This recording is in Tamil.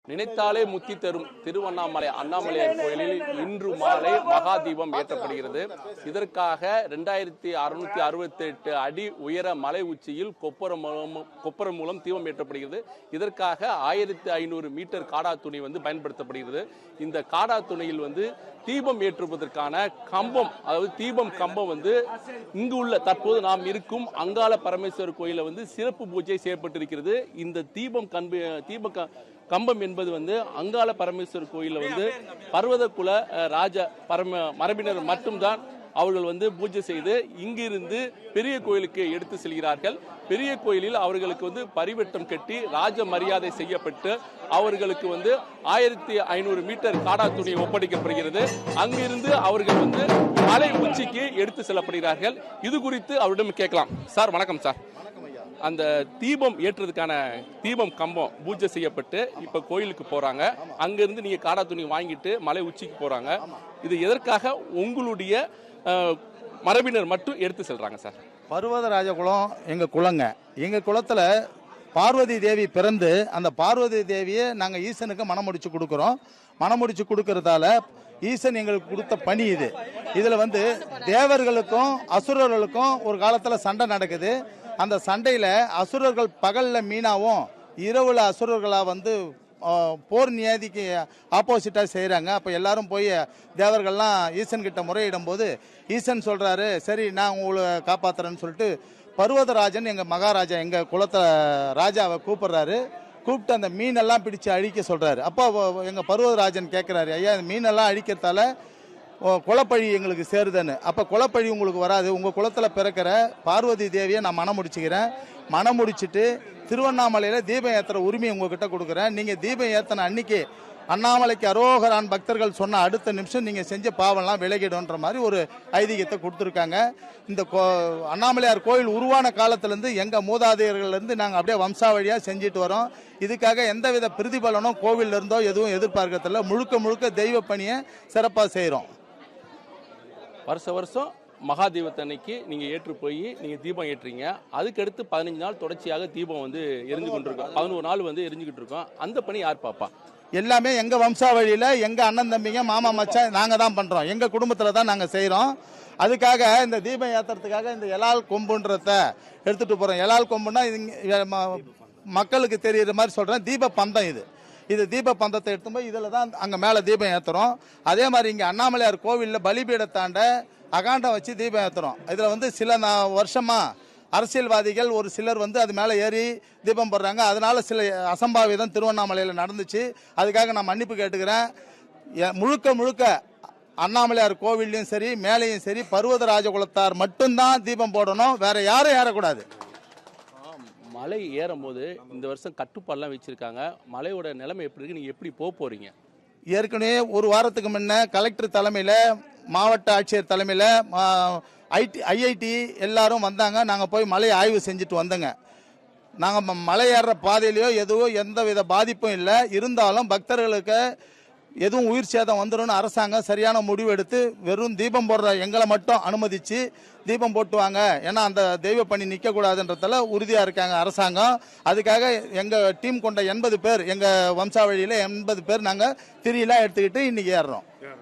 நினைத்தாலே முத்தி தரும் திருவண்ணாமலை அண்ணாமலையார் கோயிலில் இன்று மாலை மகா தீபம் ஏற்றப்படுகிறது. இதற்காக 2668 அடி உயர மலை உச்சியில் கொப்பரம் மூலம் தீபம் ஏற்றப்படுகிறது. இதற்காக 1500 மீட்டர் காடா துணி பயன்படுத்தப்படுகிறது. இந்த காடா துணியில் தீபம் ஏற்றுவதற்கான கம்பம், அதாவது தீபம் கம்பம் இங்கு உள்ள தற்போது நாம் இருக்கும் அங்காள பரமேஸ்வரர் கோயில சிறப்பு பூஜை செய்யப்பட்டிருக்கிறது. இந்த கம்பம் என்பது அங்காள பரமேஸ்வரர் கோயில பர்வத குல ராஜ மரபினர் மட்டும்தான் அவர்கள் பூஜை செய்து இங்கிருந்து பெரிய கோயிலுக்கு எடுத்து செல்கிறார்கள். பெரிய கோயிலில் அவர்களுக்கு பரிவட்டம் கட்டி ராஜ மரியாதை செய்யப்பட்டு அவர்களுக்கு 1500 மீட்டர் காடா துணி ஒப்படைக்கப்படுகிறது. அங்கிருந்து அவர்கள் மலை உச்சிக்கு எடுத்து செல்லப்படுகிறார்கள். இது குறித்து அவரிடம் கேட்கலாம். சார் வணக்கம் சார். அந்த தீபம் ஏற்றுறதுக்கான தீபம் கம்பம் பூஜை செய்யப்பட்டு இப்ப கோயிலுக்கு போறாங்க. அங்கிருந்து நீங்க காடா துணி வாங்கிட்டு மலை உச்சிக்கு போறாங்க. இது எதற்காக உங்களுடைய மரபினர் மட்டும் எடுத்து செல்றாங்க சார்? பர்வதராஜ குலம் எங்க குலங்க. எங்க குலத்துல பார்வதி தேவி பிறந்து அந்த பார்வதி தேவியை நாங்க ஈசனுக்கு மனம் முடிச்சு கொடுக்கிறோம். மனம் முடிச்சு கொடுக்கறதால ஈசன் எங்களுக்கு கொடுத்த பணி இது. இதுல தேவர்களுக்கும் அசுரர்களுக்கும் ஒரு காலத்துல சண்டை நடக்குது. அந்த சண்டையில அசுரர்கள் பகல்ல மீனாவும் இரவுல அசுரர்களா போர் நியாதிக்கு ஆப்போசிட்டா செய்யறாங்க. அப்ப எல்லாரும் போய் தேவர்கள்லாம் ஈசன் கிட்ட முறையிடும் போது ஈசன் சொல்றாரு, சரி நான் உங்களை காப்பாத்துறேன்னு சொல்லிட்டு பர்வதராஜன் எங்க மகாராஜா எங்க குலத்துல ராஜாவை கூப்பிடுறாரு. கூப்பிட்டு அந்த மீனெல்லாம் பிடிச்சு அழிக்க சொல்றாரு. அப்போ எங்க பர்வதராஜன் கேட்கிறாரு, ஐயா இந்த மீனெல்லாம் அழிக்கிறதால குலப்பழி எங்களுக்கு சேருதுன்னு. அப்ப குலப்பழி உங்களுக்கு வராது, உங்க குலத்துல பிறக்கிற பார்வதி தேவியை நான் மனம் முடிச்சுக்கிறேன். மனம் முடிச்சுட்டு திருவண்ணாமலையில தீபம் ஏத்துற உரிமை உங்ககிட்ட கொடுக்குறேன். நீங்க தீபம் ஏத்தன அன்னைக்கு அண்ணாமலைக்கு அரோகரான் பக்தர்கள் சொன்ன அடுத்த நிமிஷம் நீங்க செஞ்ச பாவம்லாம் விலகிடும்ன்ற மாதிரி ஒரு ஐதீகத்தை கொடுத்துருக்காங்க. இந்த அண்ணாமலையார் கோயில் உருவான காலத்திலிருந்து எங்க மூதாதையர்கள் இருந்து நாங்க அப்படியே வம்சாவழியா செஞ்சுட்டு வரோம். இதுக்காக எந்தவித பிரதிபலனும் கோவில்ல இருந்தோ எதுவும் எதிர்பார்க்கறதில்ல. முழுக்க முழுக்க தெய்வ பணியை சிறப்பா செய்யறோம். வருஷம் மகா தீபத்தன்னைக்கு நீங்க ஏற்று போய் நீங்க தீபம் ஏற்றுறீங்க. அதுக்கடுத்து 15 நாள் தொடர்ச்சியாக தீபம் எரிஞ்சு கொண்டிருக்கோம். 11 நாள் எரிஞ்சுக்கிட்டு இருக்கோம். அந்த பணி யார் பாப்பா? எல்லாமே எங்க வம்சாவழியில எங்க அண்ணன் தம்பிங்க மாமா மச்சான் நாங்க தான் பண்றோம். எங்க குடும்பத்துல தான் நாங்க செய்யறோம். அதுக்காக இந்த தீபம் ஏத்துறதுக்காக இந்த எலால் கொம்புன்றத எடுத்துட்டு போறோம். எலால் கொம்புன்னா மக்களுக்கு தெரியுற மாதிரி சொல்றேன், தீப பந்தம் இது தீப பந்தத்தை எடுத்து போய் இதுல தான் அங்க மேல தீபம் ஏத்துறோம். அதே மாதிரி இங்க அண்ணாமலையார் கோவில்ல பலிபீடத்தாண்ட அகாண்டம் வச்சு தீபம் ஏத்துறோம். இதுல சில வருஷமா அரசியல்வாதிகள் ஒரு சிலர் அது மேல ஏறி தீபம் போடுறாங்க. அதனால சில அசம்பாவிதம் திருவண்ணாமலையில நடந்துச்சு. அதுக்காக நான் மன்னிப்பு கேட்டுக்கிறேன். முழுக்க அண்ணாமலையார் கோவில்லையும் சரி மேலையும் சரி பர்வதராஜ குலத்தார் மட்டும்தான் தீபம் போடணும், வேற யாரும் ஏறக்கூடாது. மலை ஏறும் போது இந்த வருஷம் கட்டுப்பாடுலாம் வச்சிருக்காங்க. மலையோட நிலைமை எப்படி இருக்கு, நீங்க எப்படி போறீங்க? ஏற்கனவே ஒரு வாரத்துக்கு முன்ன கலெக்டர் தலைமையில மாவட்ட ஆட்சியர் தலைமையில ஐஐடி எல்லாரும் வந்தாங்க. நாங்க போய் மலை ஆய்வு செஞ்சுட்டு வந்தோங்க. நாங்க மலை ஏறுற பாதையிலயோ எதுவும் எந்தவித பாதிப்பும் இல்லை. இருந்தாலும் பக்தர்களுக்கு எதுவும் உயிர் சேதம் வந்துடும் அரசாங்கம் சரியான முடிவு எடுத்து வெறும் தீபம் போடுற எங்களை மட்டும் அனுமதிச்சு தீபம் போட்டுவாங்க. ஏன்னா அந்த தெய்வ பணி நிக்க கூடாதுன்றதால உறுதியா இருக்காங்க அரசாங்கம். அதுக்காக எங்க டீம் கொண்ட 80 பேர் எங்க வம்சாவழியில 80 பேர் நாங்க திரியெல்லாம் எடுத்துக்கிட்டு இன்னைக்கு ஏறுறோம்.